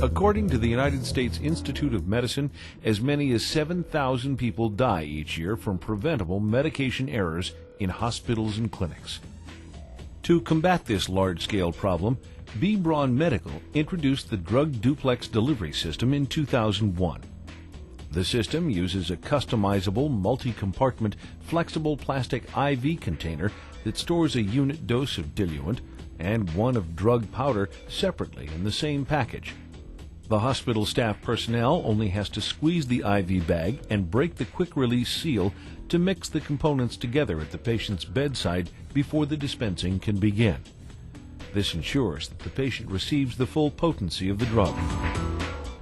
According to the United States Institute of Medicine, as many as 7,000 people die each year from preventable medication errors in hospitals and clinics. To combat this large-scale problem, Braun Medical introduced the drug duplex delivery system in 2001. The system uses a customizable, multi-compartment, flexible plastic IV container that stores a unit dose of diluent and one of drug powder separately in the same package. The hospital staff personnel only has to squeeze the IV bag and break the quick-release seal to mix the components together at the patient's bedside before the dispensing can begin. This ensures that the patient receives the full potency of the drug.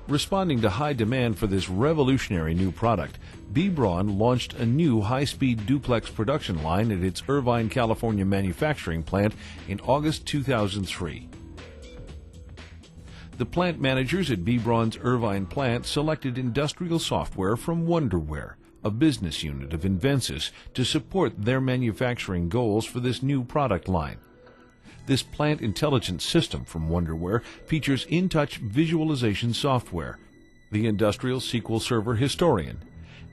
Responding to high demand for this revolutionary new product, Braun launched a new high-speed duplex production line at its Irvine, California manufacturing plant in August 2003. The plant managers at Braun's Irvine plant selected industrial software from Wonderware, a business unit of Invensys, to support their manufacturing goals for this new product line. This plant intelligence system from Wonderware features in-touch visualization software, the Industrial SQL Server Historian,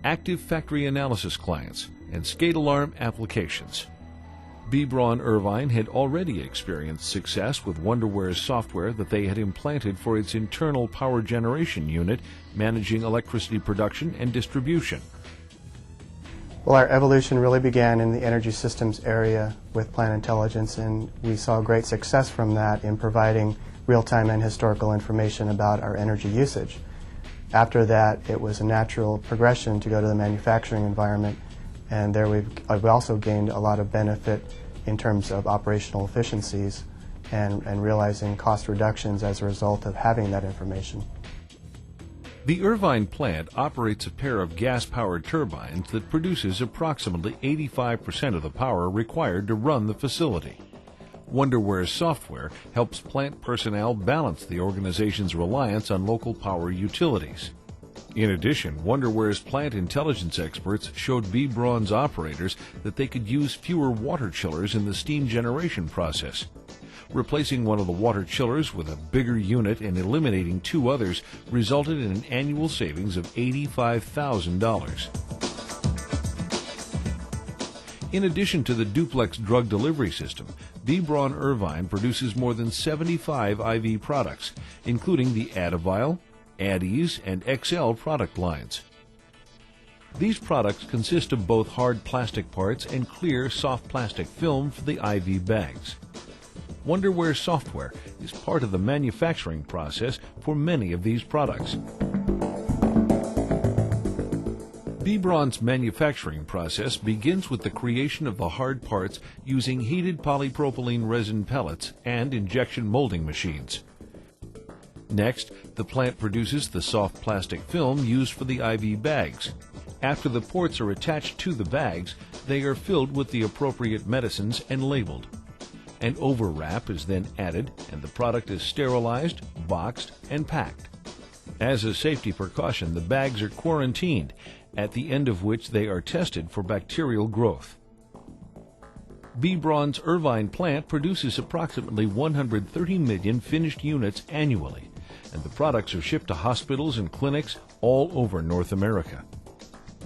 Active Factory Analysis clients, and SCADA alarm applications. Braun Irvine had already experienced success with Wonderware's software that they had implanted for its internal power generation unit managing electricity production and distribution. Well, our evolution really began in the energy systems area with plant intelligence, and we saw great success from that in providing real-time and historical information about our energy usage. After that, it was a natural progression to go to the manufacturing environment, and there I've also gained a lot of benefit in terms of operational efficiencies and realizing cost reductions as a result of having that information. The Irvine plant operates a pair of gas-powered turbines that produces approximately 85% of the power required to run the facility. Wonderware's software helps plant personnel balance the organization's reliance on local power utilities. In addition, Wonderware's plant intelligence experts showed Braun's operators that they could use fewer water chillers in the steam generation process. Replacing one of the water chillers with a bigger unit and eliminating two others resulted in an annual savings of $85,000. In addition to the duplex drug delivery system, Braun Irvine produces more than 75 IV products, including the Adavile, AdEase, and XL product lines. These products consist of both hard plastic parts and clear soft plastic film for the IV bags. Wonderware software is part of the manufacturing process for many of these products. Braun's manufacturing process begins with the creation of the hard parts using heated polypropylene resin pellets and injection molding machines. Next, the plant produces the soft plastic film used for the IV bags. After the ports are attached to the bags, they are filled with the appropriate medicines and labeled. An overwrap is then added, and the product is sterilized, boxed, and packed. As a safety precaution, the bags are quarantined, at the end of which they are tested for bacterial growth. Braun's Irvine plant produces approximately 130 million finished units annually, and the products are shipped to hospitals and clinics all over North America.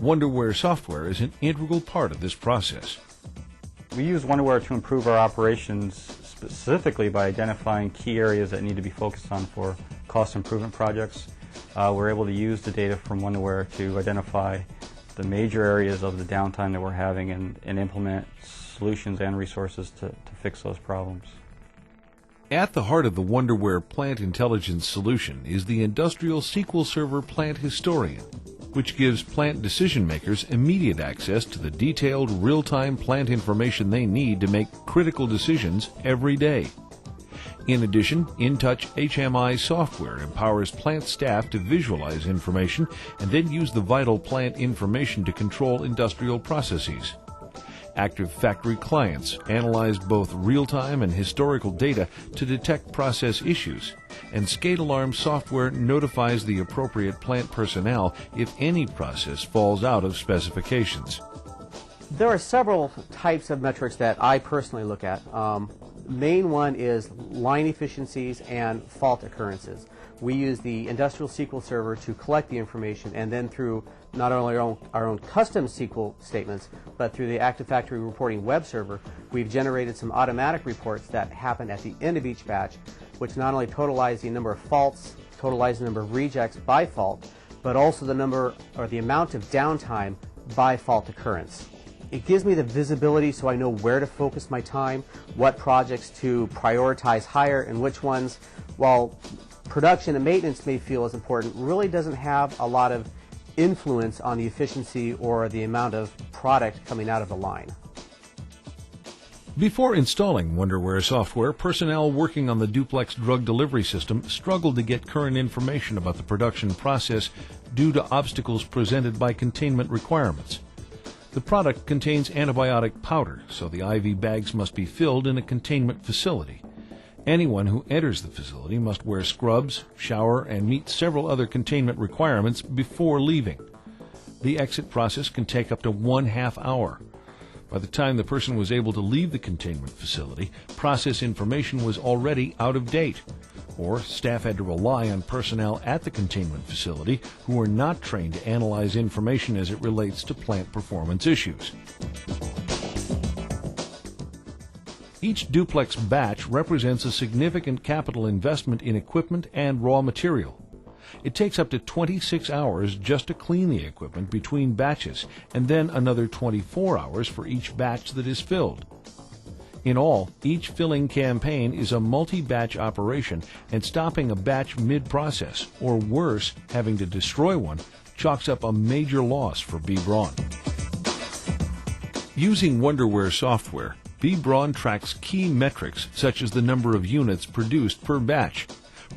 Wonderware software is an integral part of this process. We use Wonderware to improve our operations specifically by identifying key areas that need to be focused on for cost improvement projects. We're able to use the data from Wonderware to identify the major areas of the downtime that we're having and implement solutions and resources to fix those problems. At the heart of the Wonderware plant intelligence solution is the Industrial SQL Server Plant Historian, which gives plant decision makers immediate access to the detailed real-time plant information they need to make critical decisions every day. In addition, InTouch HMI software empowers plant staff to visualize information and then use the vital plant information to control industrial processes. Active Factory clients analyze both real-time and historical data to detect process issues, and SCADA alarm software notifies the appropriate plant personnel if any process falls out of specifications. There are several types of metrics that I personally look at. main one is line efficiencies and fault occurrences. We use the industrial SQL server to collect the information, and then through not only our own custom SQL statements, but through the Active Factory Reporting web server, we've generated some automatic reports that happen at the end of each batch, which not only totalize the number of faults, totalize the number of rejects by fault, but also the number or the amount of downtime by fault occurrence. It gives me the visibility so I know where to focus my time, what projects to prioritize higher, and which ones, while production and maintenance may feel as important, really doesn't have a lot of influence on the efficiency or the amount of product coming out of the line. Before installing Wonderware software, personnel working on the duplex drug delivery system struggled to get current information about the production process due to obstacles presented by containment requirements. The product contains antibiotic powder, so the IV bags must be filled in a containment facility. Anyone who enters the facility must wear scrubs, shower, and meet several other containment requirements before leaving. The exit process can take up to 1/2 hour. By the time the person was able to leave the containment facility, process information was already out of date, or staff had to rely on personnel at the containment facility who were not trained to analyze information as it relates to plant performance issues. Each duplex batch represents a significant capital investment in equipment and raw material. It takes up to 26 hours just to clean the equipment between batches, and then another 24 hours for each batch that is filled. In all, each filling campaign is a multi-batch operation, and stopping a batch mid-process, or worse, having to destroy one, chalks up a major loss for B. Braun. Using Wonderware software, B. Braun tracks key metrics such as the number of units produced per batch,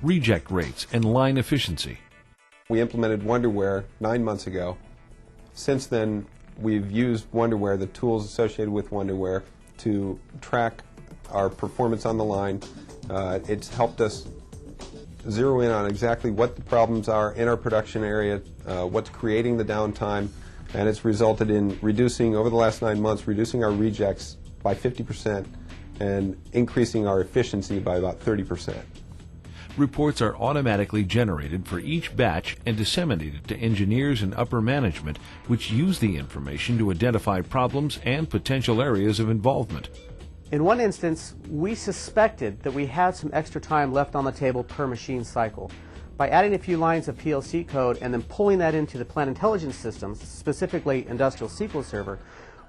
reject rates, and line efficiency. We implemented Wonderware 9 months ago. Since then, we've used Wonderware, the tools associated with Wonderware, to track our performance on the line. It's helped us zero in on exactly what the problems are in our production area, what's creating the downtime, and it's resulted in reducing, over the last 9 months, reducing our rejects by 50% and increasing our efficiency by about 30%. Reports are automatically generated for each batch and disseminated to engineers and upper management, which use the information to identify problems and potential areas of involvement. In one instance, we suspected that we had some extra time left on the table per machine cycle. By adding a few lines of PLC code and then pulling that into the plant intelligence systems, specifically industrial SQL server,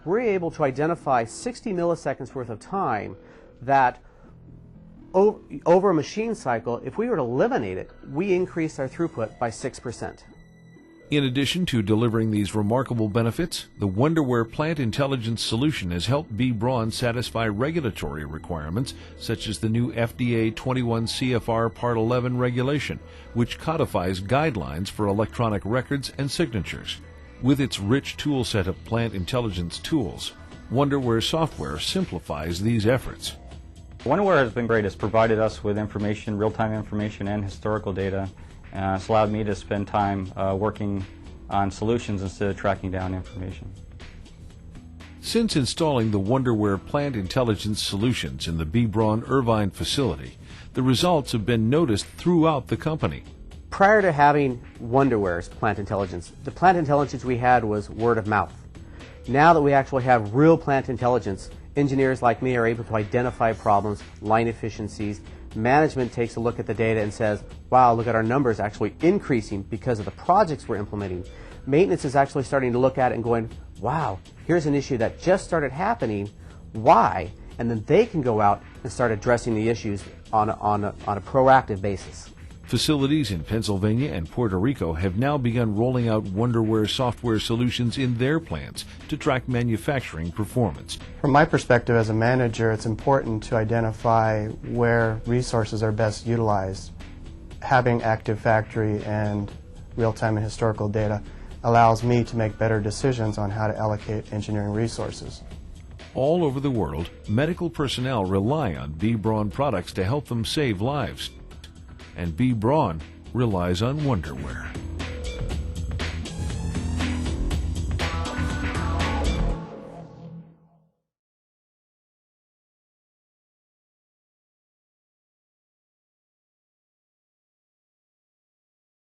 we're able to identify 60 milliseconds worth of time that over a machine cycle, if we were to eliminate it, we increase our throughput by 6%. In addition to delivering these remarkable benefits, the Wonderware Plant Intelligence solution has helped B. Braun satisfy regulatory requirements such as the new FDA 21 CFR Part 11 regulation, which codifies guidelines for electronic records and signatures. With its rich tool set of plant intelligence tools, Wonderware software simplifies these efforts. Wonderware has been great. It's provided us with information, real-time information, and historical data. It's allowed me to spend time working on solutions instead of tracking down information. Since installing the Wonderware Plant Intelligence solutions in the B. Braun Irvine facility, the results have been noticed throughout the company. Prior to having Wonderware's plant intelligence, the plant intelligence we had was word of mouth. Now that we actually have real plant intelligence, engineers like me are able to identify problems, line efficiencies. Management takes a look at the data and says, wow, look at our numbers actually increasing because of the projects we're implementing. Maintenance is actually starting to look at it and going, wow, here's an issue that just started happening. Why? And then they can go out and start addressing the issues on a proactive basis. Facilities in Pennsylvania and Puerto Rico have now begun rolling out Wonderware software solutions in their plants to track manufacturing performance. From my perspective as a manager, it's important to identify where resources are best utilized. Having Active Factory and real-time and historical data allows me to make better decisions on how to allocate engineering resources. All over the world, medical personnel rely on B. Braun products to help them save lives. And B. Braun relies on Wonderware.